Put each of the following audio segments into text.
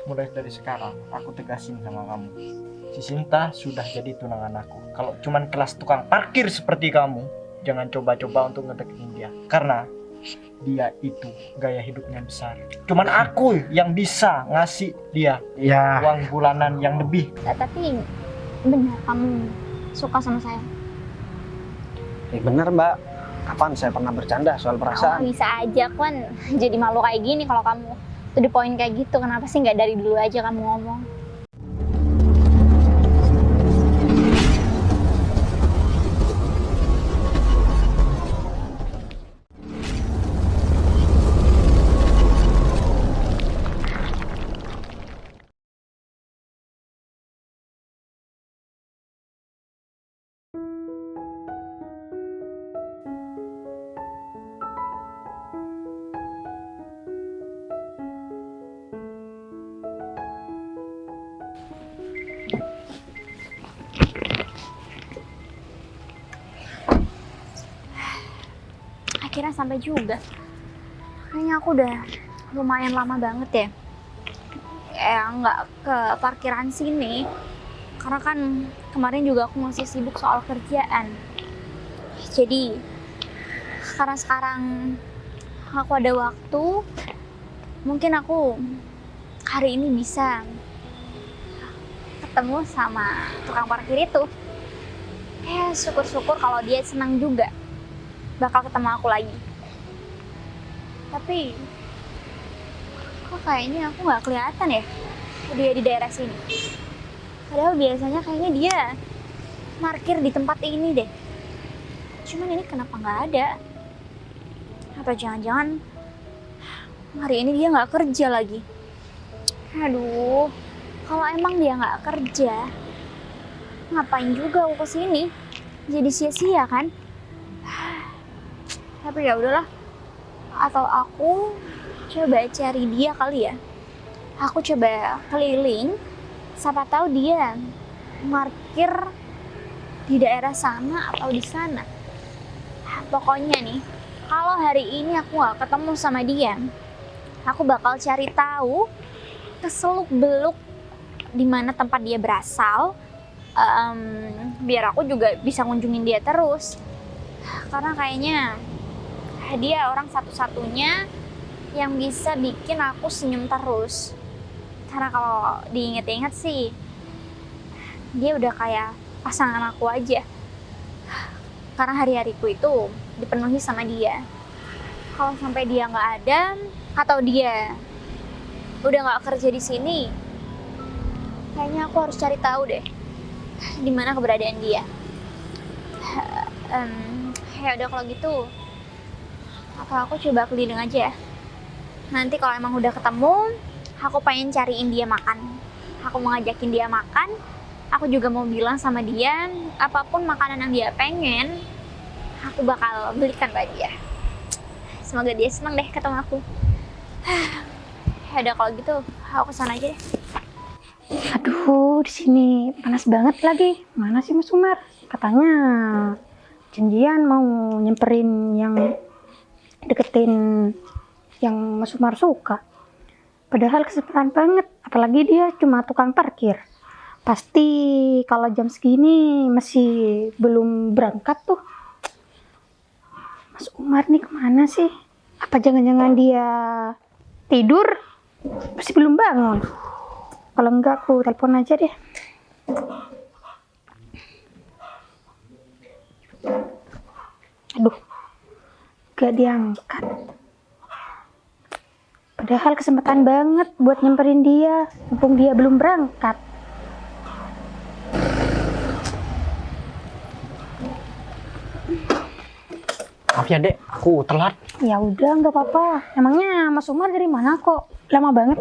Mulai dari sekarang aku tegasin sama kamu. Si Sinta sudah jadi tunangan aku. Kalau cuman kelas tukang parkir seperti kamu, jangan coba-coba untuk ngedeketin dia. Karena dia itu gaya hidupnya besar. Cuman aku yang bisa ngasih dia Ya, uang bulanan yang lebih. Tapi benar kamu suka sama saya? bener Mbak. Kapan saya pernah bercanda soal perasaan? Bisa aja kan jadi malu kayak gini kalau kamu to the point kayak gitu. Kenapa sih nggak dari dulu aja kamu ngomong? Akhirnya sampai juga. Kayaknya aku udah lumayan lama banget ya nggak ke parkiran sini, karena kan kemarin juga aku masih sibuk soal kerjaan. Jadi karena sekarang aku ada waktu, mungkin aku hari ini bisa ketemu sama tukang parkir itu. Ya syukur-syukur kalau dia senang juga bakal ketemu aku lagi. Tapi kok kayaknya aku nggak kelihatan ya dia di daerah sini. Padahal biasanya kayaknya dia parkir di tempat ini deh. Cuman ini kenapa nggak ada? Atau jangan-jangan hari ini dia nggak kerja lagi? Aduh, kalau emang dia nggak kerja, ngapain juga aku kesini? Jadi sia-sia kan? Tapi ya udahlah. Atau aku coba cari dia kali ya. Aku coba keliling, siapa tahu dia parkir di daerah sana atau di sana. Pokoknya nih, kalau hari ini aku nggak ketemu sama dia, aku bakal cari tahu keseluk-beluk di mana tempat dia berasal, biar aku juga bisa ngunjungin dia terus. Karena kayaknya dia orang satu-satunya yang bisa bikin aku senyum terus. Karena kalau diinget-inget sih, dia udah kayak pasangan aku aja. Karena hari-hariku itu dipenuhi sama dia. Kalau sampai dia nggak ada, atau dia udah nggak kerja di sini, kayaknya aku harus cari tahu deh di mana keberadaan dia. Ya udah kalau gitu, apa aku coba keliling aja ya. Nanti kalau emang udah ketemu, aku pengen cariin dia makan. Aku mau ngajakin dia makan. Aku juga mau bilang sama dia, apapun makanan yang dia pengen, aku bakal belikan buat dia. Semoga dia senang deh ketemu aku. Ya udah kalau gitu, aku kesana aja deh. Aduh, di sini panas banget lagi. Mana sih Mas Umar? Katanya janjian mau nyamperin yang deketin yang Mas Umar suka. Padahal kesempatan banget, apalagi dia cuma tukang parkir. Pasti kalau jam segini masih belum berangkat tuh. Mas Umar nih kemana sih? Apa jangan-jangan dia tidur? Masih belum bangun. Kalau enggak aku telepon aja deh. Aduh, gak diangkat. Padahal kesempatan banget buat nyamperin dia, mumpung dia belum berangkat. Maaf ya dek, aku telat. Ya udah, nggak apa-apa. Emangnya Mas Umar dari mana kok? Lama banget.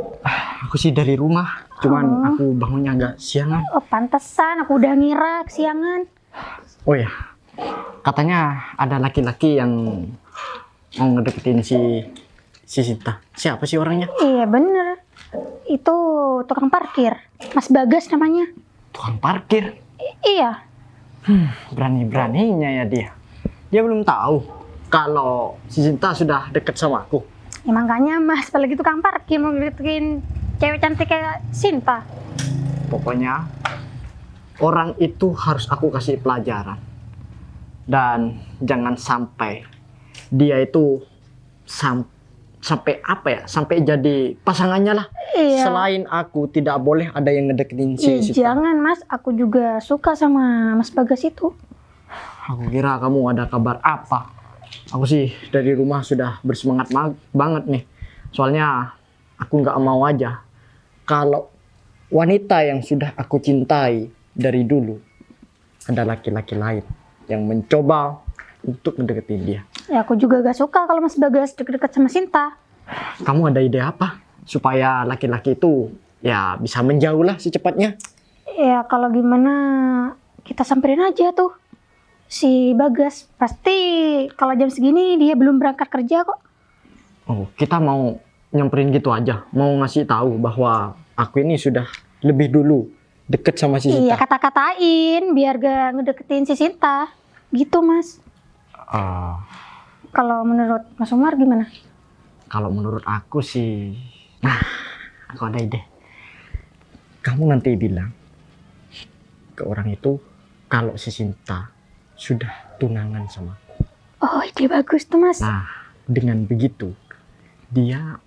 Aku sih dari rumah, cuman aku bangunnya agak siangan. Oh, pantesan aku udah ngira kesiangan. Oh ya, katanya ada laki-laki yang mau ngedeketin si Sinta. Siapa sih orangnya? Iya bener, itu tukang parkir, Mas Bagas namanya. Tukang parkir. Iya. Berani-beraninya ya dia. Dia belum tahu kalau si Sinta sudah deket sama aku. Ya makanya Mas, apalagi tukang parkir mau deketin cewek cantik kayak Sinta. Pokoknya orang itu harus aku kasih pelajaran. Dan jangan sampai dia itu sampai apa ya? Sampai jadi pasangannya lah. Iya. Selain aku tidak boleh ada yang ngedeketin si Sita. Jangan Mas, aku juga suka sama Mas Bagas itu. Aku kira kamu ada kabar apa. Aku sih dari rumah sudah bersemangat banget nih. Soalnya aku nggak mau aja kalau wanita yang sudah aku cintai dari dulu ada laki-laki lain yang mencoba untuk mendeketin dia. Ya aku juga gak suka kalau Mas Bagas deket-deket sama Sinta. Kamu ada ide apa supaya laki-laki itu ya bisa menjauh lah secepatnya? Ya kalau gimana kita samperin aja tuh si Bagas. Pasti kalau jam segini dia belum berangkat kerja kok. Oh, kita mau nyamperin gitu aja, mau ngasih tahu bahwa aku ini sudah lebih dulu deket sama si Iya, Sinta. kata-katain biar gak ngedeketin si Sinta. Gitu Mas. Kalau menurut Mas Umar gimana? Kalau menurut aku sih, nah, aku ada ide. Kamu nanti bilang ke orang itu kalau si Sinta sudah tunangan sama aku. Oh, ide bagus tuh Mas. Nah, dengan begitu dia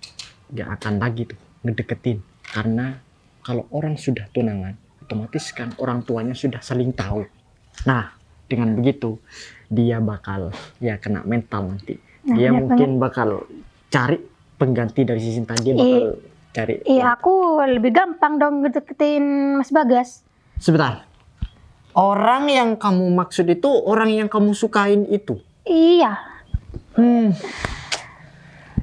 gak akan lagi tuh ngedeketin. Karena kalau orang sudah tunangan, otomatis kan orang tuanya sudah saling tahu. Nah, dengan begitu dia bakal ya kena mental nanti. Nah, Dia benar mungkin bakal cari pengganti dari si Sinta. Dia bakal cari. Iya, aku lebih gampang dong ngedeketin Mas Bagas. Sebentar. Orang yang kamu maksud itu orang yang kamu sukain itu. Iya,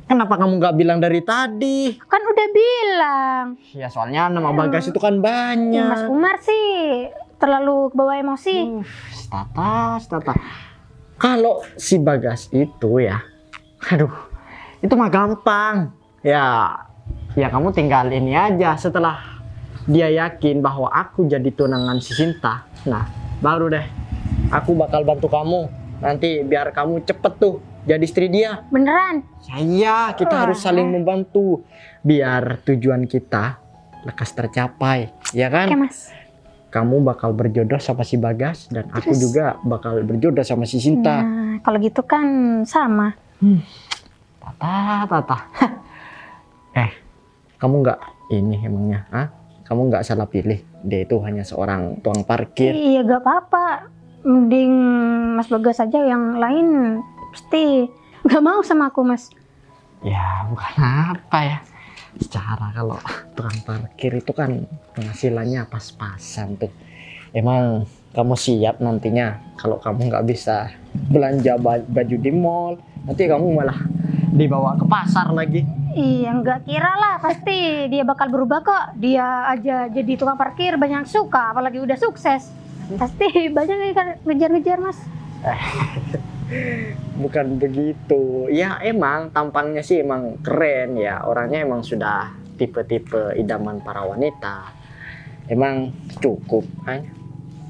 Kenapa kamu nggak bilang dari tadi? kan udah bilang. Ya soalnya nama Bagas itu kan banyak. Ya, Mas Umar sih terlalu kebawa emosi. Tata. Kalau si Bagas itu ya, aduh, itu mah gampang. Ya kamu tinggal ini aja setelah dia yakin bahwa aku jadi tunangan si Sinta. Nah, baru deh aku bakal bantu kamu. Nanti biar kamu cepet tuh jadi istri dia. Beneran? Ya, kita harus saling membantu biar tujuan kita lekas tercapai, ya kan? Oke Mas. Kamu bakal berjodoh sama si Bagas dan aku juga bakal berjodoh sama si Sinta. Nah, kalau gitu kan sama. Tata. Kamu nggak ini emangnya? Kamu nggak salah pilih. Dia itu hanya seorang tukang parkir. Iya, gak apa-apa. Mending Mas Bagas aja, yang lain pasti gak mau sama aku Mas. Ya, bukan apa ya. Secara kalau tukang parkir itu kan penghasilannya pas-pasan tuh. Emang kamu siap nantinya kalau kamu nggak bisa belanja baju di mall, nanti kamu malah dibawa ke pasar lagi. Iya, nggak kira lah, pasti dia bakal berubah kok. Dia aja jadi tukang parkir banyak suka, apalagi udah sukses. Pasti banyak yang ngejar-ngejar Mas. Bukan begitu. Ya emang tampangnya sih emang keren ya. Orangnya emang sudah tipe-tipe idaman para wanita. Emang cukup kan?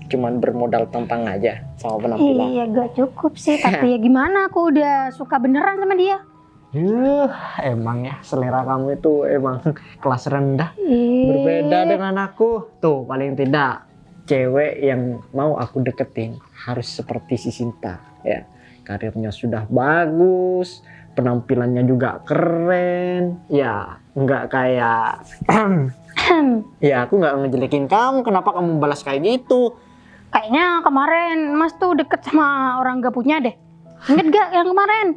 Cuman bermodal tampang aja sama penampilan. Iya, gak cukup sih. Tapi ya gimana, aku udah suka beneran sama dia. Emang ya selera kamu itu emang kelas rendah. Ih. Berbeda dengan aku. Tuh paling tidak cewek yang mau aku deketin harus seperti si Sinta ya. Karirnya sudah bagus, penampilannya juga keren. Ya nggak kayak ya aku nggak ngejelekin kamu. Kenapa kamu balas kayak gitu? Kayaknya kemarin Mas tuh deket sama orang gak punya deh. Ingat gak yang kemarin?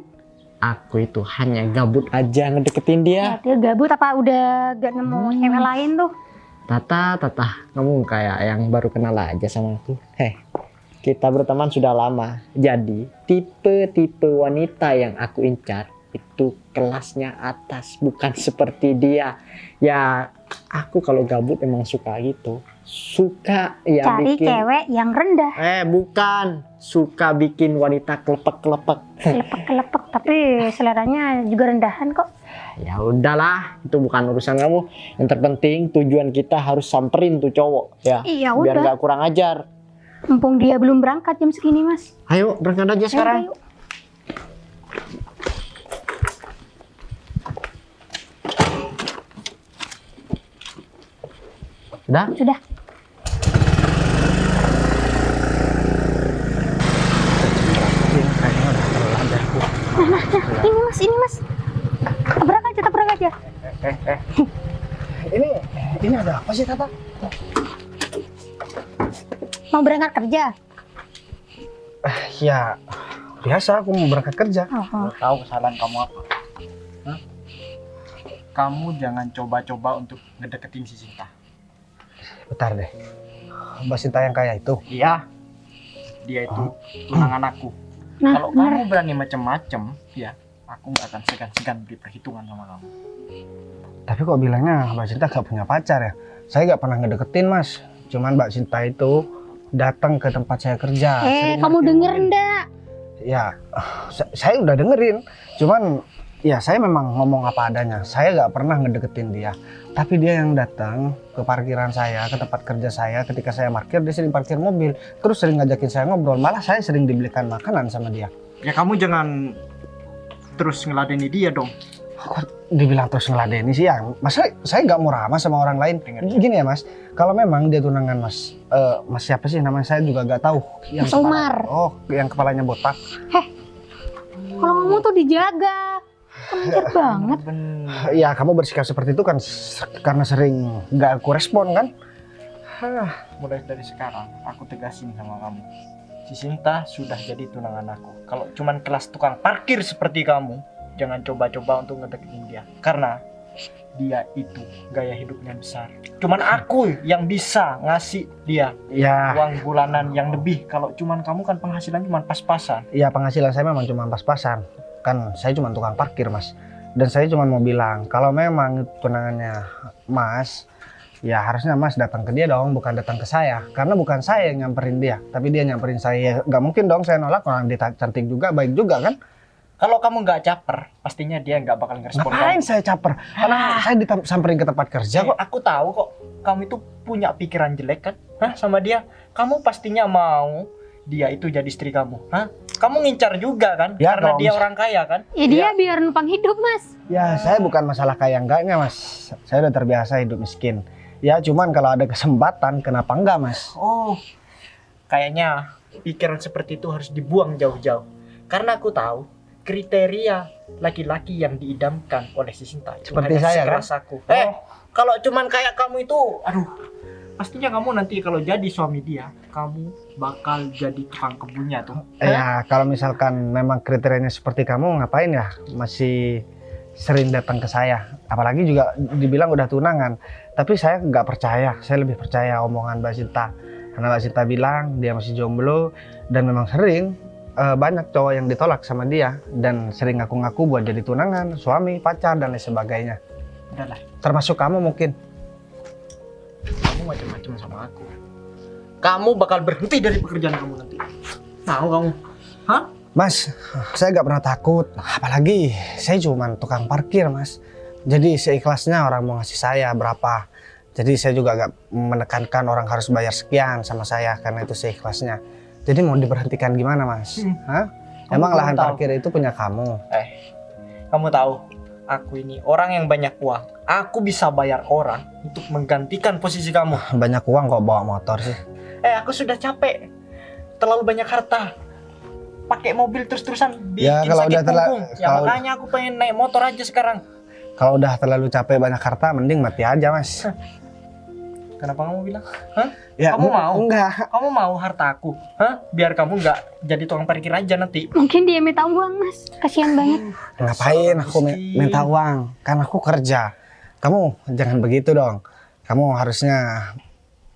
Aku itu hanya gabut aja ngedeketin dia. Ya, dia gabut apa udah gak nemu cewek lain tuh? Tata, kamu kayak yang baru kenal aja sama aku. Kita berteman sudah lama. Jadi tipe-tipe wanita yang aku incar itu kelasnya atas, bukan seperti dia. Ya aku kalau gabut emang suka gitu. Suka ya Cari bikin cewek yang rendah. bukan. Suka bikin wanita kelepek-kelepek. Kelepek-kelepek, tapi seleranya juga rendahan kok. Ya udahlah, itu bukan urusan kamu. Yang terpenting tujuan kita harus samperin tuh cowok ya. Iya, Biar udah. nggak kurang ajar. Mumpung dia belum berangkat jam segini Mas. Ayo berangkat aja sekarang. Ayo. Udah? Sudah. Kayaknya udah terlalu deh aku. Ini mas. Tabrak aja. Ini ada apa sih, Tata? Mau berangkat kerja? Ya, biasa aku mau berangkat kerja. Lo tahu kesalahan kamu apa? Hah? Kamu jangan coba-coba untuk ngedeketin si Sinta. Bentar deh. Mbak Sinta yang kaya itu? Iya, dia itu tunangan aku. Nah, Kalau kamu berani macem-macem, ya aku nggak akan segan-segan beri perhitungan sama kamu. Tapi kok bilangnya Mbak Sinta gak punya pacar ya? Saya gak pernah ngedeketin, Mas. Cuman Mbak Sinta itu datang ke tempat saya kerja. Sering kamu parkir denger mobil. ndak? Ya, saya udah dengerin. Cuman ya saya memang ngomong apa adanya. Saya gak pernah ngedeketin dia. Tapi dia yang datang ke parkiran saya, ke tempat kerja saya. Ketika saya parkir, dia sering parkir mobil. Terus sering ngajakin saya ngobrol. Malah saya sering dibelikan makanan sama dia. Ya kamu jangan terus ngeladeni dia dong. Kok dibilang terus ngeladeni sih ya? Masa saya nggak mau ramah sama orang lain? Dengar. Gini ya Mas, kalau memang dia tunangan Mas, Mas siapa sih namanya saya juga nggak tahu. Mas Umar. Yang kepalanya botak. Kalau ngomong tuh dijaga. Kemencet banget. Bener. Ya kamu bersikap seperti itu kan karena sering nggak aku respon kan? Mulai dari sekarang aku tegasin sama kamu. Si Sinta sudah jadi tunangan aku. Kalau cuman kelas tukang parkir seperti kamu, jangan coba-coba untuk ngedeketin dia. Karena dia itu gaya hidupnya besar. Cuman aku yang bisa ngasih dia Ya, uang bulanan yang lebih. Kalau cuman kamu kan penghasilan cuman pas-pasan. ya penghasilan saya memang cuma pas-pasan. Kan saya cuma tukang parkir Mas. Dan saya cuma mau bilang kalau memang itu tunangannya Mas, ya harusnya Mas datang ke dia dong, bukan datang ke saya. Karena bukan saya yang nyamperin dia, tapi dia nyamperin saya. Gak mungkin dong saya nolak, orang dia cantik juga, baik juga kan. Kalau kamu nggak caper, pastinya dia nggak bakal ngerespon Ngapain kamu. saya caper? Karena saya disamperin ke tempat kerja kok. Aku tahu kok, kamu itu punya pikiran jelek kan? Sama dia. Kamu pastinya mau dia itu jadi istri kamu. Kamu ngincar juga kan? Ya, Karena kalau dia orang kaya kan? Ya dia biar numpang hidup mas. Ya saya bukan masalah kaya enggaknya Mas. Saya udah terbiasa hidup miskin. Ya cuman kalau ada kesempatan, kenapa enggak Mas? Oh, kayaknya pikiran seperti itu harus dibuang jauh-jauh. Karena aku tahu kriteria laki-laki yang diidamkan oleh si Sinta itu Seperti hanya saya, sekeras aku. Kalau cuman kayak kamu itu, aduh, pastinya kamu nanti kalau jadi suami dia, kamu bakal jadi tukang kebunnya tuh. Ya kalau misalkan memang kriterianya seperti kamu, ngapain ya masih sering datang ke saya? Apalagi juga dibilang udah tunangan. Tapi saya nggak percaya, saya lebih percaya omongan Mbak Sinta. Karena Mbak Sinta bilang dia masih jomblo dan memang sering banyak cowok yang ditolak sama dia dan sering ngaku-ngaku buat jadi tunangan, suami, pacar dan lain sebagainya. Udahlah, Termasuk kamu mungkin. kamu macam-macam sama aku. Kamu bakal berhenti dari pekerjaan kamu nanti. Tahu kamu? Mas, saya nggak pernah takut. Apalagi saya cuma tukang parkir, Mas. Jadi seikhlasnya orang mau ngasih saya berapa. Jadi saya juga nggak menekankan orang harus bayar sekian sama saya karena itu seikhlasnya. Jadi mau diberhentikan gimana, Mas? Emang Kamu lahan tahu. parkir itu punya kamu? Kamu tahu, aku ini orang yang banyak uang. Aku bisa bayar orang untuk menggantikan posisi kamu. Banyak uang kok bawa motor sih. Aku sudah capek. Terlalu banyak harta. Pakai mobil terus-terusan bikin Ya, kalau sakit udah punggung. Ya kalau- makanya aku pengen naik motor aja sekarang. Kalau udah terlalu capek banyak harta, mending mati aja, Mas. Kenapa kamu bilang? Ya, Kamu mau? Enggak. Kamu mau harta aku? Biar kamu nggak jadi tukang parkir aja nanti. Mungkin dia minta uang mas. Kasihan banget. Ngapain aku miskin. minta uang? Kan aku kerja. Kamu jangan begitu dong. Kamu harusnya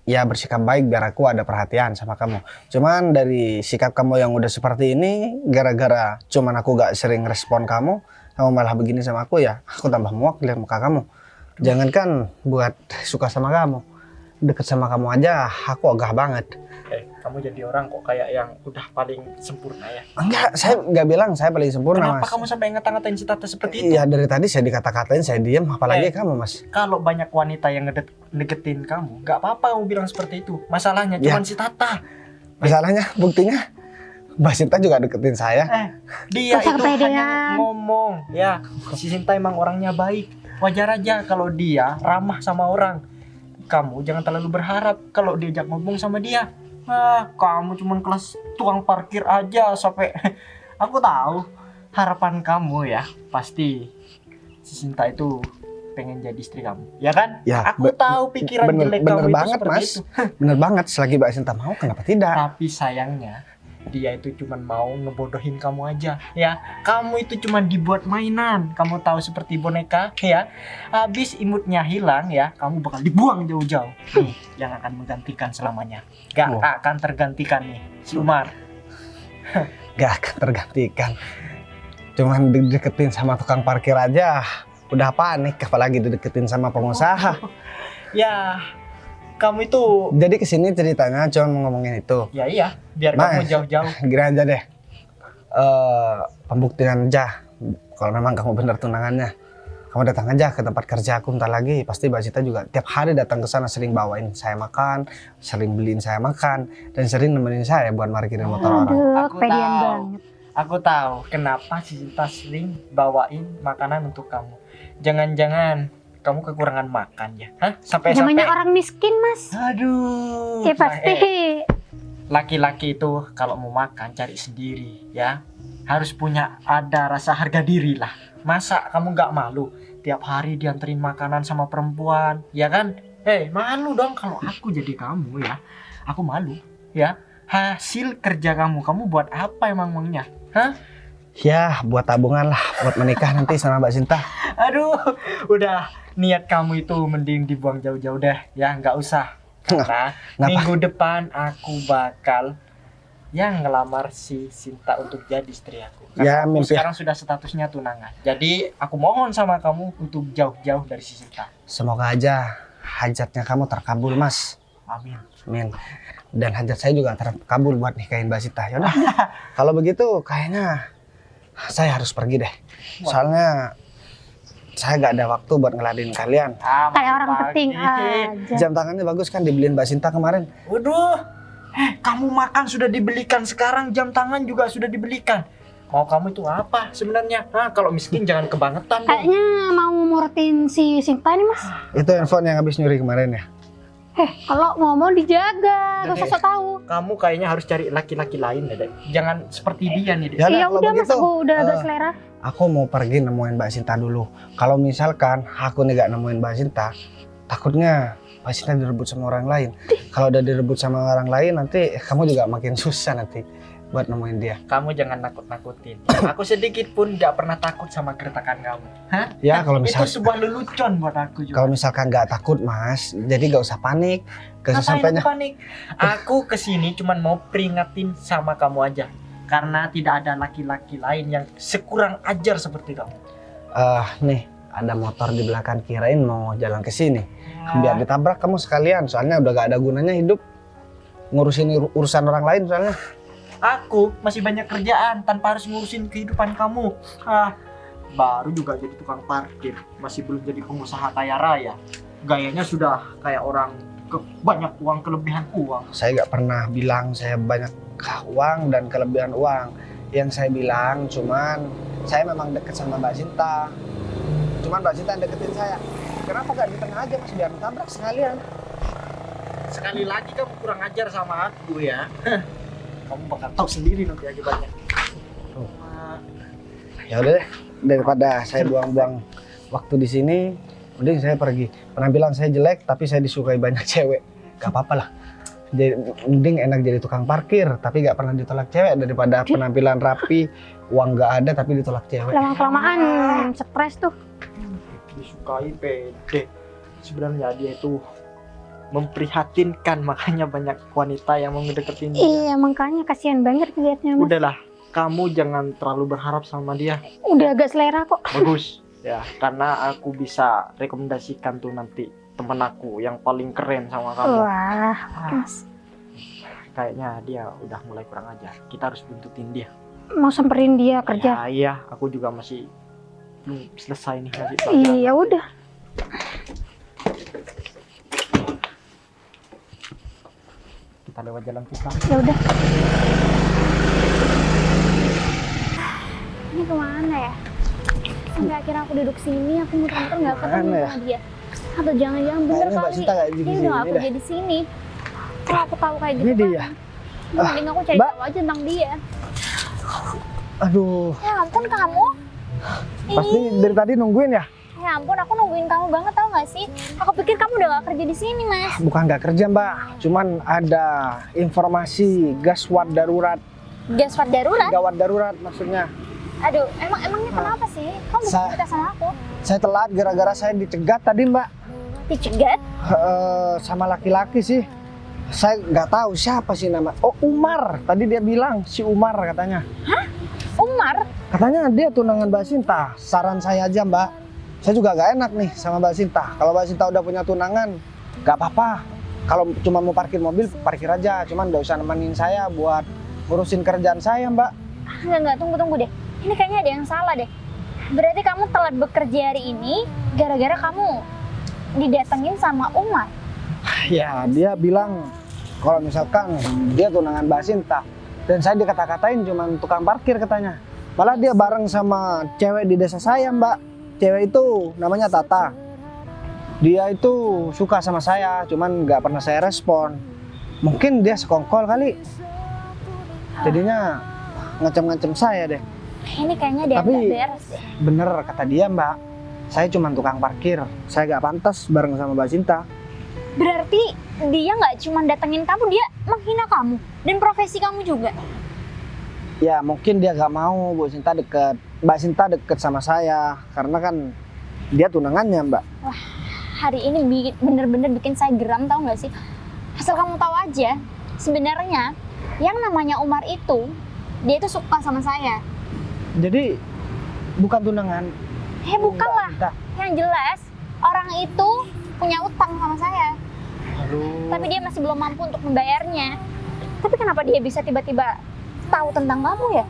ya bersikap baik biar aku ada perhatian sama kamu. Cuman dari sikap kamu yang udah seperti ini, gara-gara cuman aku gak sering respon kamu malah begini sama aku ya, aku tambah muak lihat muka kamu. Jangankan buat suka sama kamu, deket sama kamu aja aku ogah banget. Kamu jadi orang kok kayak yang udah paling sempurna ya. Enggak, saya nggak bilang saya paling sempurna, Kenapa Mas. kamu sampai ngata-ngatain si Tata seperti itu? Iya, dari tadi saya dikata-katain, saya diam, apalagi kamu, Mas. Kalau banyak wanita yang ngedeketin kamu, nggak apa-apa kamu bilang seperti itu. Masalahnya Ya. cuma si Tata. Masalahnya, buktinya Mbak Sinta juga deketin saya. Dia Gak usah itu kepedean. hanya ngomong. Ya, si Sinta emang orangnya baik. Wajar aja kalau dia ramah sama orang. kamu jangan terlalu berharap kalau diajak ngomong sama dia. Kamu cuman kelas tukang parkir aja sampai aku tahu harapan kamu ya pasti si Sinta itu pengen jadi istri kamu, ya kan? Ya, aku tahu pikiran jelek bener kamu itu banget, seperti Mas. itu. Bener banget, selagi Mbak Sinta mau kenapa tidak? Tapi sayangnya dia itu cuman mau ngebodohin kamu aja, ya. Kamu itu cuman dibuat mainan. Kamu tahu seperti boneka, ya. Habis imutnya hilang, ya, kamu bakal dibuang jauh-jauh. Nih, yang akan menggantikan selamanya. Gak Oh. akan tergantikan nih, Sumar. Gak akan tergantikan. Cuman dideketin sama tukang parkir aja udah panik, apalagi dideketin sama pengusaha. Ya, kamu itu, Jadi kesini ceritanya cuma mau ngomongin itu. ya iya, biar Mas. kamu jauh-jauh. Gini aja deh, pembuktian aja. Kalau memang kamu benar tunangannya, kamu datang aja ke tempat kerja aku bentar lagi. Pasti Mbak Sita juga tiap hari datang ke sana, sering bawain saya makan, sering beliin saya makan, dan sering nemenin saya buat parkirin motor orang. Aduh, Aku kepedean tahu. banget. Aku tahu kenapa si Sinta sering bawain makanan untuk kamu. Jangan-jangan kamu kekurangan makan ya? Hah? Namanya Sampai-sampai. orang miskin, Mas. Aduh. Ya pasti. Laki-laki itu kalau mau makan cari sendiri ya. Harus punya ada rasa harga diri lah. Masa kamu nggak malu tiap hari dianterin makanan sama perempuan, ya kan? Malu dong kalau aku jadi kamu ya. Aku malu ya. Hasil kerja kamu buat apa emangnya? Hah? Ya, buat tabungan lah, buat menikah nanti sama Mbak Sinta. Aduh, udah niat kamu itu mending dibuang jauh-jauh deh ya, nggak usah. Karena Ngapa? minggu depan aku bakal yang ngelamar si Sinta untuk jadi istri aku. Ya, Karena aku mimpi. sekarang sudah statusnya tunangan. Jadi aku mohon sama kamu untuk jauh-jauh dari si Sinta. Semoga aja hajatnya kamu terkabul, Mas. Amin. Amin. Dan hajat saya juga terkabul buat nikahin Mbak Sita. Yaudah, kalau begitu kayaknya saya harus pergi deh. Soalnya saya gak ada waktu buat ngeladenin kalian. Kayak orang penting aja. Jam tangannya bagus kan, dibeliin Mbak Sinta kemarin. Waduh, kamu makan sudah dibelikan, sekarang jam tangan juga sudah dibelikan. Mau kamu itu apa sebenarnya? Kalau miskin jangan kebangetan dong. Kayaknya mau murutin si Sinta nih, Mas. Itu handphone yang habis nyuri kemarin ya. Kalau ngomong dijaga, gak usah sok tahu. Kamu kayaknya harus cari laki-laki lain ya, Dek. Jangan seperti dia nih, Dek. Ya Iya kalau udah, Mas, begitu, aku udah agak eh, selera. Aku mau pergi nemuin Mbak Sinta dulu. Kalau misalkan aku nih gak nemuin Mbak Sinta, takutnya Mbak Sinta direbut sama orang lain. Kalau udah direbut sama orang lain, nanti kamu juga makin susah nanti buat nemuin dia. Kamu jangan nakut-nakutin. Aku sedikit pun gak pernah takut sama gertakan kamu. Hah? Ya kalau Itu misal sebuah lelucon buat aku juga. kalau misalkan nggak takut Mas, jadi nggak usah panik. Gak usah Ngapain sampainya. aku panik? Aku kesini cuman mau peringatin sama kamu aja. Karena tidak ada laki-laki lain yang sekurang ajar seperti kamu. Nih ada motor di belakang, kirain mau jalan ke sini. Biar ditabrak kamu sekalian, soalnya udah gak ada gunanya hidup ngurusin urusan orang lain soalnya. Aku masih banyak kerjaan tanpa harus ngurusin kehidupan kamu. Baru juga jadi tukang parkir, masih belum jadi pengusaha kaya raya. Gayanya sudah kayak orang banyak uang, kelebihan uang. Saya nggak pernah bilang saya banyak uang dan kelebihan uang. Yang saya bilang cuman saya memang deket sama Mbak Sinta. Cuman Mbak Sinta yang deketin saya. Kenapa gak di tengah aja Mas, biar tabrak sekalian? Sekali lagi kamu kurang ajar sama aku ya. Kamu bakal tahu sendiri nanti akibatnya. Ya udah deh, daripada saya buang-buang waktu di sini, mending saya pergi. Penampilan saya jelek, tapi saya disukai banyak cewek. Gak apa-apa lah. Jadi, mending enak jadi tukang parkir, tapi gak pernah ditolak cewek daripada penampilan rapi, uang gak ada tapi ditolak cewek. Lama-kelamaan stres tuh. Disukai pede. Sebenarnya dia itu memprihatinkan, makanya banyak wanita yang mau ngedeketin dia. Iya, makanya kasihan banget liatnya, Mas. Udahlah, kamu jangan terlalu berharap sama dia. Udah agak selera kok. Bagus ya, karena aku bisa rekomendasikan tuh nanti temen aku yang paling keren sama kamu. Wah, Mas. Kayaknya dia udah mulai kurang ajar. Kita harus buntutin dia. Mau samperin dia kerja. Ya, iya, aku juga masih belum selesai nih ngasih pelajaran. Iya, udah. Kita lewat jalan pisang. Ya udah. Ini kemana ya? Sampai akhirnya aku duduk sini, aku muter-muter nggak ketemu Kemana ya? sama dia. Atau jangan-jangan bener Kayaknya Mbak kali Sinta kayak dia gini udah gak nih kerja di sini. Kalau aku tahu kayak gitu Ini kan, dia. mending aku cari Mbak. tahu aja tentang dia. Aduh, Ya ampun kamu. pasti dari tadi nungguin ya? Ya ampun, aku nungguin kamu banget, tau gak sih? Aku pikir kamu udah gak kerja di sini, Mas. Bukan nggak kerja Mbak, cuman ada informasi gawat darurat, Gawat darurat? gawat darurat maksudnya. Aduh, emangnya kenapa sih? Kamu bisa cerita sama aku. Saya telat gara-gara saya dicegat tadi Mbak. Dicegat? Sama laki-laki sih. Saya nggak tahu siapa sih nama. Oh Umar, tadi dia bilang si Umar katanya. Umar? Katanya dia tunangan Mbak Sinta. Saran saya aja Mbak, saya juga gak enak nih sama Mbak Sinta. Kalau Mbak Sinta udah punya tunangan, gak apa-apa. Kalau cuma mau parkir mobil, parkir aja. Cuman gak usah nemenin saya buat ngurusin kerjaan saya Mbak. Enggak, tunggu deh. Ini kayaknya ada yang salah deh. Berarti kamu telat bekerja hari ini gara-gara kamu didatengin sama Umar. Ya dia bilang kalau misalkan dia tunangan Mbak Sinta. Dan saya dikata-katain cuma tukang parkir katanya. Malah dia bareng sama cewek di desa saya Mbak. Cewek itu namanya Tata. Dia itu suka sama saya, cuman nggak pernah saya respon. Mungkin dia sekongkol kali. Jadinya ngancem-ngancem saya deh. Ini kayaknya ada yang Tapi- nggak beres deh. Bener kata dia Mbak. Saya cuma tukang parkir. Saya nggak pantas bareng sama Mbak Sinta. Berarti dia nggak cuma datengin kamu, dia menghina kamu dan profesi kamu juga. Ya mungkin dia gak mau Bu Sinta deket. Mbak Sinta deket sama saya. Karena kan dia tunangannya Mbak. Hari ini bener-bener bikin saya geram, tau nggak sih? Asal kamu tahu aja, sebenarnya yang namanya Umar itu, dia itu suka sama saya. Jadi bukan tunangan. Bukan Mbak lah. Sinta. Yang jelas, orang itu punya utang sama saya. Aduh. Tapi dia masih belum mampu untuk membayarnya. Tapi kenapa dia bisa tiba-tiba tahu tentang kamu ya?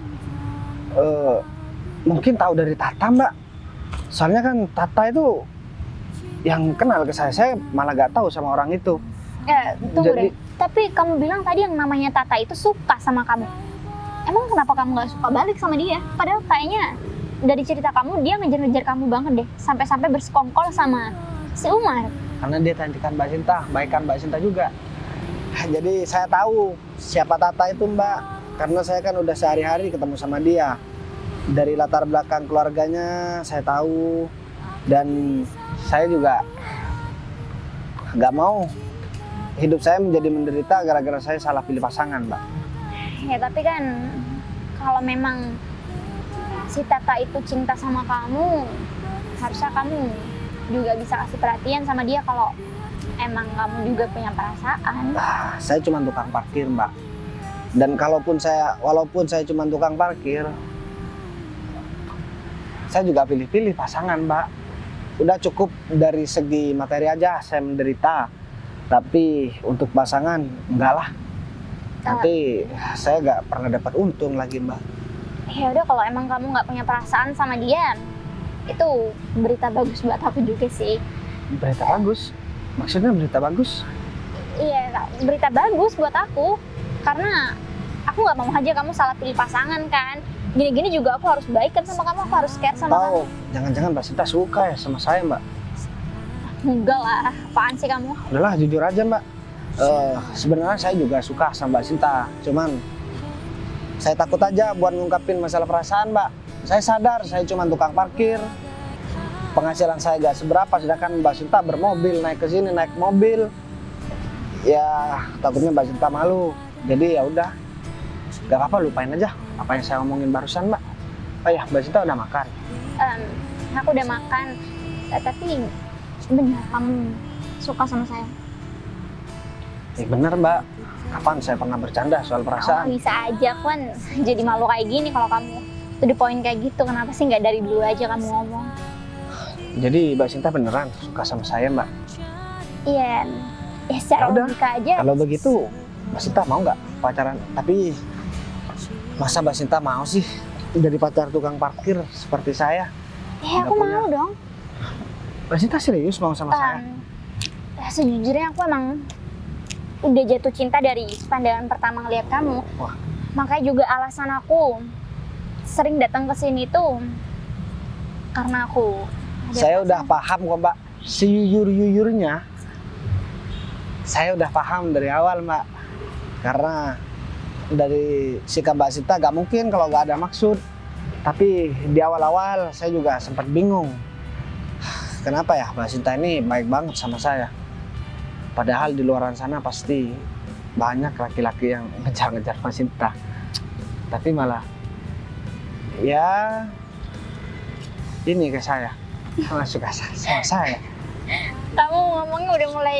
Mungkin tahu dari Tata Mbak. Soalnya kan Tata itu yang kenal ke saya malah gak tahu sama orang itu. Tunggu Jadi- deh. Tapi kamu bilang tadi yang namanya Tata itu suka sama kamu. Emang kenapa kamu gak suka balik sama dia? Padahal kayaknya dari cerita kamu dia ngejar-ngejar kamu banget deh. Sampai-sampai bersekongkol sama si Umar. Karena dia cantikan Mbak Sinta, baikan Mbak Sinta juga. Jadi saya tahu siapa Tata itu Mbak. Karena saya kan udah sehari-hari ketemu sama dia. Dari latar belakang keluarganya saya tahu. Dan saya juga nggak mau hidup saya menjadi menderita gara-gara saya salah pilih pasangan Mbak. Ya tapi kan kalau memang si Tata itu cinta sama kamu, harusnya kamu juga bisa kasih perhatian sama dia kalau emang kamu juga punya perasaan. Saya cuma tukang parkir Mbak. Dan walaupun saya cuma tukang parkir, saya juga pilih-pilih pasangan Mbak. Udah cukup dari segi materi aja saya menderita. Tapi untuk pasangan enggak lah. Nanti saya nggak pernah dapat untung lagi Mbak. Ya udah, kalau emang kamu nggak punya perasaan sama dia, itu berita bagus buat aku juga sih. Berita bagus? Maksudnya berita bagus? Iya, berita bagus buat aku. Karena aku nggak mau aja kamu salah pilih pasangan kan. Gini-gini juga aku harus baik kan sama kamu, aku harus care sama kamu. Tahu, jangan-jangan Mbak Sinta suka ya sama saya Mbak. Enggak lah, apaan sih kamu? Udahlah jujur aja Mbak. Sebenarnya saya juga suka sama Mbak Sinta. Cuman saya takut aja buat ngungkapin masalah perasaan Mbak. Saya sadar saya cuma tukang parkir. Penghasilan saya gak seberapa, sedangkan Mbak Sinta bermobil, naik ke sini naik mobil. Ya takutnya Mbak Sinta malu. Jadi ya udah, gak apa-apa, lupain aja apa yang saya omongin barusan Mbak. Oh ya, Mbak Sinta udah makan? Aku udah makan, tapi benar kamu suka sama saya. Bener Mbak, kapan saya pernah bercanda soal perasaan? Bisa aja aku kan jadi malu kayak gini kalau kamu to the point kayak gitu. Kenapa sih nggak dari dulu aja kamu ngomong? Jadi Mbak Sinta beneran suka sama saya Mbak? Iya, ya secara Yaudah, logika aja. Kalau begitu Mbak Sinta mau nggak pacaran? Tapi masa Mbak Sinta mau sih jadi pacar tukang parkir seperti saya? Aku nggak mau dong. Mbak Sinta serius mau sama saya? Sejujurnya aku emang udah jatuh cinta dari pandangan pertama ngeliat kamu. Wah. Makanya juga alasan aku sering datang ke sini tuh karena aku ada Saya udah perasaan. paham kok Mbak. sejujur-jujurnya saya udah paham dari awal, Mbak. Karena dari sikap Mbak Sinta gak mungkin kalau gak ada maksud. Tapi di awal-awal saya juga sempat bingung. Kenapa ya Mbak Sinta ini baik banget sama saya? Padahal di luar sana pasti banyak laki-laki yang ngejar-ngejar Mbak Sinta. Tapi malah ya ini ke saya, malah suka sama saya. Kamu ngomongnya udah mulai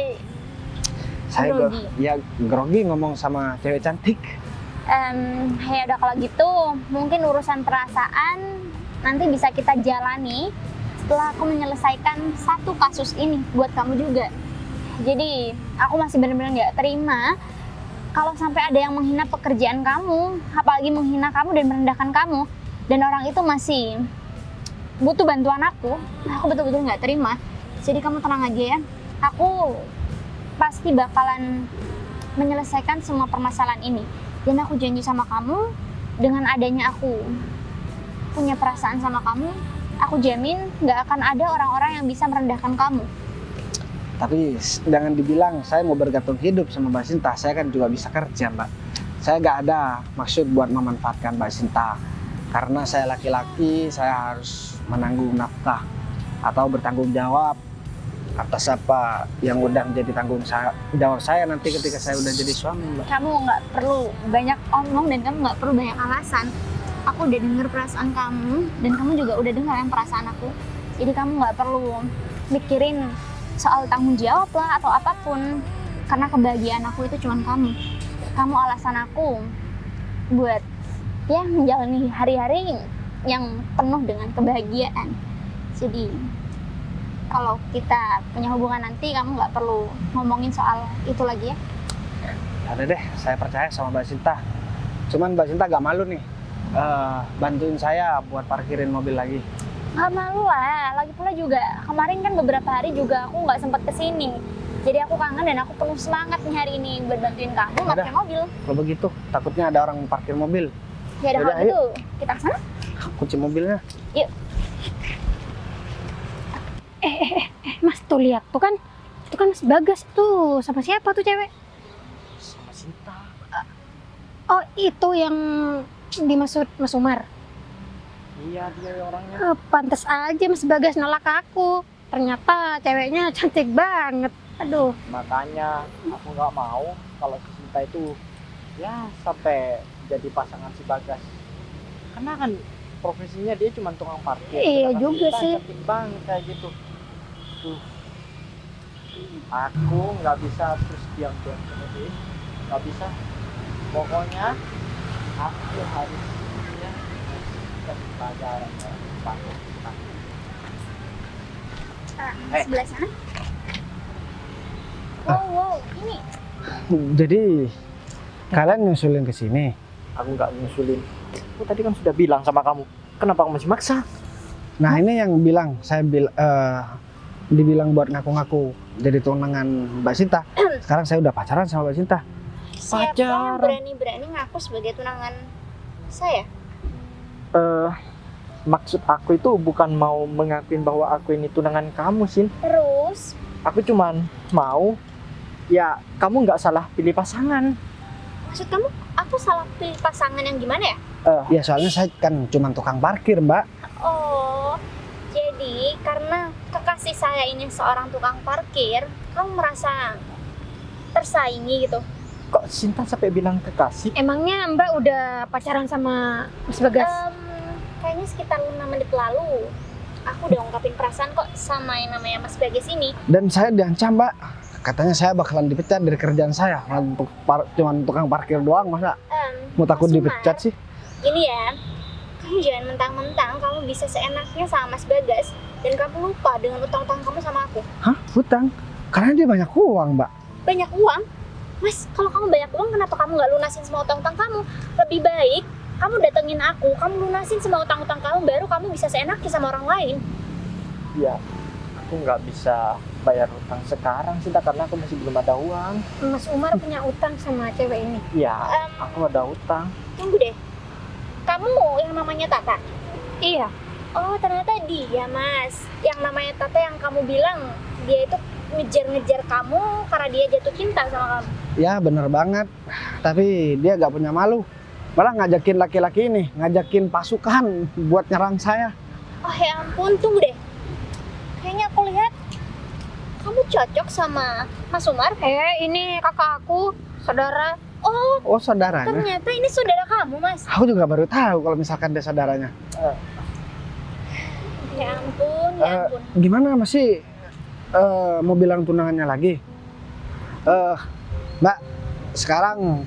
Saya grogi. grogi ngomong sama cewek cantik. Ya udah kalau gitu mungkin urusan perasaan nanti bisa kita jalani setelah aku menyelesaikan satu kasus ini buat kamu juga. Jadi aku masih benar-benar nggak terima kalau sampai ada yang menghina pekerjaan kamu, apalagi menghina kamu dan merendahkan kamu, dan orang itu masih butuh bantuan aku betul-betul nggak terima. Jadi kamu tenang aja ya, aku pasti bakalan menyelesaikan semua permasalahan ini. Dan aku janji sama kamu, dengan adanya aku punya perasaan sama kamu, aku jamin nggak akan ada orang-orang yang bisa merendahkan kamu. Tapi jangan dibilang saya mau bergantung hidup sama Mbak Sinta. Saya kan juga bisa kerja, Mbak. Saya gak ada maksud buat memanfaatkan Mbak Sinta. Karena saya laki-laki, saya harus menanggung nafkah atau bertanggung jawab atas apa yang udah menjadi tanggung jawab saya nanti ketika saya udah jadi suami, Mbak. Kamu nggak perlu banyak omong dan kamu nggak perlu banyak alasan. Aku udah denger perasaan kamu dan kamu juga udah denger yang perasaan aku. Jadi kamu nggak perlu mikirin soal tanggung jawab lah atau apapun, karena kebahagiaan aku itu cuma kamu. Kamu alasan aku buat ya menjalani hari-hari yang penuh dengan kebahagiaan. Jadi kalau kita punya hubungan nanti, kamu nggak perlu ngomongin soal itu lagi ya. Ada deh, saya percaya sama Mbak Sinta. Cuman Mbak Sinta gak malu nih bantuin saya buat parkirin mobil lagi. Nggak malu lah, lagi pula juga kemarin kan beberapa hari juga aku nggak sempat kesini. Jadi aku kangen dan aku penuh semangat nih hari ini buat bantuin kamu pakai mobil. Kalau begitu, takutnya ada orang parkir mobil. Ya udah Yaudah, kalau gitu, kita kesana. Kunci mobilnya. Yuk. Mas tuh lihat tuh kan, itu kan Mas Bagas tuh, sama siapa tuh cewek? Sama Sinta. Oh itu yang dimaksud Mas Umar. Iya, dia orangnya. Pantes aja Mas Bagas nolak aku. Ternyata ceweknya cantik banget. Aduh. Makanya aku nggak mau kalau si Sinta itu ya sampai jadi pasangan si Bagas. Karena kan profesinya dia cuma tukang parkir. Iya Sedangkan juga Sinta sih. cantik banget kayak gitu. Tuh. Aku nggak bisa terus diam-diam seperti ini. Nggak bisa. Pokoknya aku harus ya, kasih pelajaran ya, Pak. Sebelah sana. Wow, ini Jadi kalian nyusulin ke sini. Aku nggak nyusulin. Aku tadi kan sudah bilang sama kamu. Kenapa kamu masih maksa? Nah ini yang bilang, dibilang buat ngaku-ngaku jadi tunangan Mbak Sinta. Sekarang saya udah pacaran sama Mbak Sinta. siapa yang berani-berani ngaku sebagai tunangan saya? Maksud aku itu bukan mau mengakuin bahwa aku ini tunangan kamu, Sin. Terus, Aku cuman mau, ya kamu nggak salah pilih pasangan. maksud kamu aku salah pilih pasangan yang gimana ya? Ya soalnya saya kan cuma tukang parkir, Mbak. Oh, jadi karena kekasih saya ini seorang tukang parkir, kamu merasa tersaingi gitu? Kok Sinta sampai bilang kekasih? Emangnya Mbak udah pacaran sama Mas Bagas? Kayaknya sekitar 5 menit lalu aku udah ungkapin perasaan kok sama yang namanya Mas Bagas ini. Dan saya diancam, Mbak. Katanya saya bakalan dipecat dari kerjaan saya. Untuk cuman tukang parkir doang, masa mau takut Mas dipecat Umar, sih? Gini ya, kamu jangan mentang-mentang kamu bisa seenaknya sama Mas Bagas dan kamu lupa dengan utang-utang kamu sama aku. Hah? Hutang? Karena dia banyak uang, Mbak. Banyak uang? Mas, kalau kamu banyak uang kenapa kamu nggak lunasin semua utang-utang kamu? Lebih baik kamu datengin aku, kamu lunasin semua utang-utang kamu, baru kamu bisa seenaknya sama orang lain. Ya, aku nggak bisa bayar utang sekarang, Sinta, karena aku masih belum ada uang. Mas Umar punya utang sama cewek ini. Ya, aku ada utang. Tunggu deh, kamu yang namanya Tata? Iya. Oh, ternyata dia, Mas. Yang namanya Tata yang kamu bilang dia itu ngejar-ngejar kamu karena dia jatuh cinta sama kamu. Ya bener banget. Tapi dia gak punya malu. Malah ngajakin laki-laki ini, ngajakin pasukan buat nyerang saya. Oh ya ampun, tunggu deh. Kayaknya aku lihat kamu cocok sama Mas Umar. Ini kakak aku, saudara. Oh, Oh saudaranya? ternyata ini saudara kamu, Mas. Aku juga baru tahu kalau misalkan dia saudaranya. Ya ampun, ya ampun. Gimana masih mau bilang tunangannya lagi? Mbak, sekarang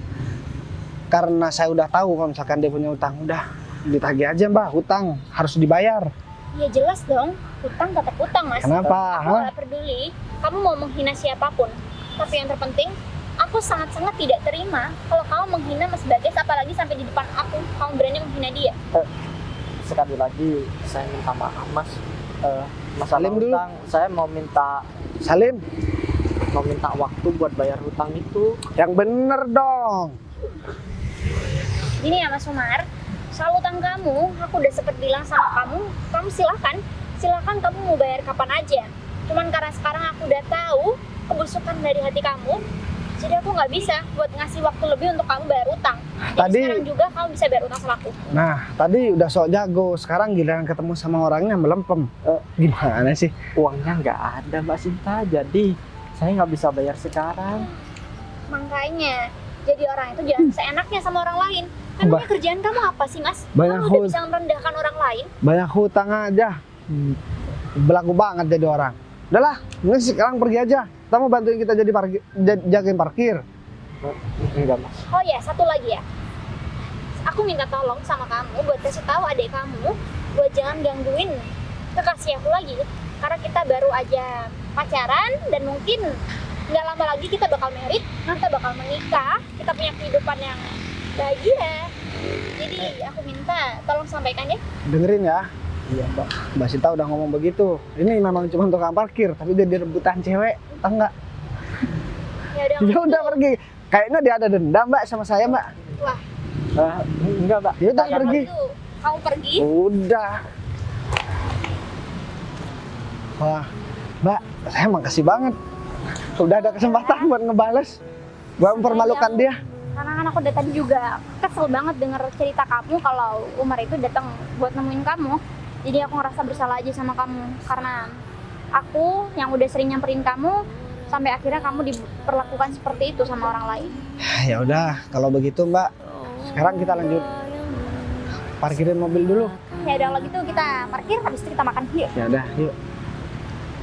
karena saya udah tahu kalau misalkan dia punya utang, udah ditagih aja Mbak, hutang harus dibayar. Ya jelas dong, hutang tetap hutang, Mas. Kenapa? Aku gak peduli kamu mau menghina siapapun. Tapi yang terpenting, aku sangat-sangat tidak terima kalau kamu menghina Mas Bagas, apalagi sampai di depan aku. Kamu berani menghina dia. Sekali lagi saya minta maaf Mas. Masalah Salim dulu. hutang, saya mau minta Salim, waktu buat bayar hutang itu. yang bener dong. Gini ya Mas Umar, soal utang kamu, aku udah sempet bilang sama kamu silakan kamu mau bayar kapan aja. Cuman karena sekarang aku udah tahu kebusukan dari hati kamu, jadi aku nggak bisa buat ngasih waktu lebih untuk kamu bayar utang. Jadi Tadi- sekarang juga kamu bisa bayar utang sama aku. Nah, tadi udah sok jago, sekarang giliran ketemu sama orangnya melempem. Gimana sih? Uangnya nggak ada Mbak Sinta, jadi saya nggak bisa bayar sekarang. Makanya, jadi orang itu jangan seenaknya sama orang lain. Emangnya kerjaan kamu apa sih, Mas? Banyak Kamu udah hut- bisa merendahkan orang lain? Banyak hutang aja. Belagu banget jadi orang. Udahlah, ini sekarang pergi aja. Kita mau bantuin kita jadi jagain parkir. Enggak Mas. Oh ya, satu lagi ya. Aku minta tolong sama kamu buat kasih tahu adik kamu buat jangan gangguin kekasih aku lagi. Karena kita baru aja pacaran dan mungkin nggak lama lagi kita bakal married, kita bakal menikah, kita punya kehidupan yang bahagia. Jadi aku minta tolong sampaikan ya. Dengerin ya, Iya Mbak. Mbak Sinta udah ngomong begitu. Ini memang cuma tukang parkir, tapi dia rebutan cewek, tau nggak? Ya udah. Ya udah pergi. Kayaknya dia ada dendam Mbak sama saya Mbak. Wah, Enggak Mbak. Ya udah kalau pergi. gitu kamu pergi. Udah. Wah, Mbak, saya makasih banget. Udah ada kesempatan buat ngebales. Gua mempermalukan dia. Karena kan aku dari tadi juga kesel banget denger cerita kamu kalau Umar itu datang buat nemuin kamu. Jadi aku ngerasa bersalah aja sama kamu karena aku yang udah sering nyamperin kamu sampai akhirnya kamu diperlakukan seperti itu sama orang lain. Ya udah, kalau begitu Mbak, sekarang kita lanjut parkirin mobil dulu. Ya udah kalau gitu kita parkir habis itu kita makan yuk. Ya udah, yuk.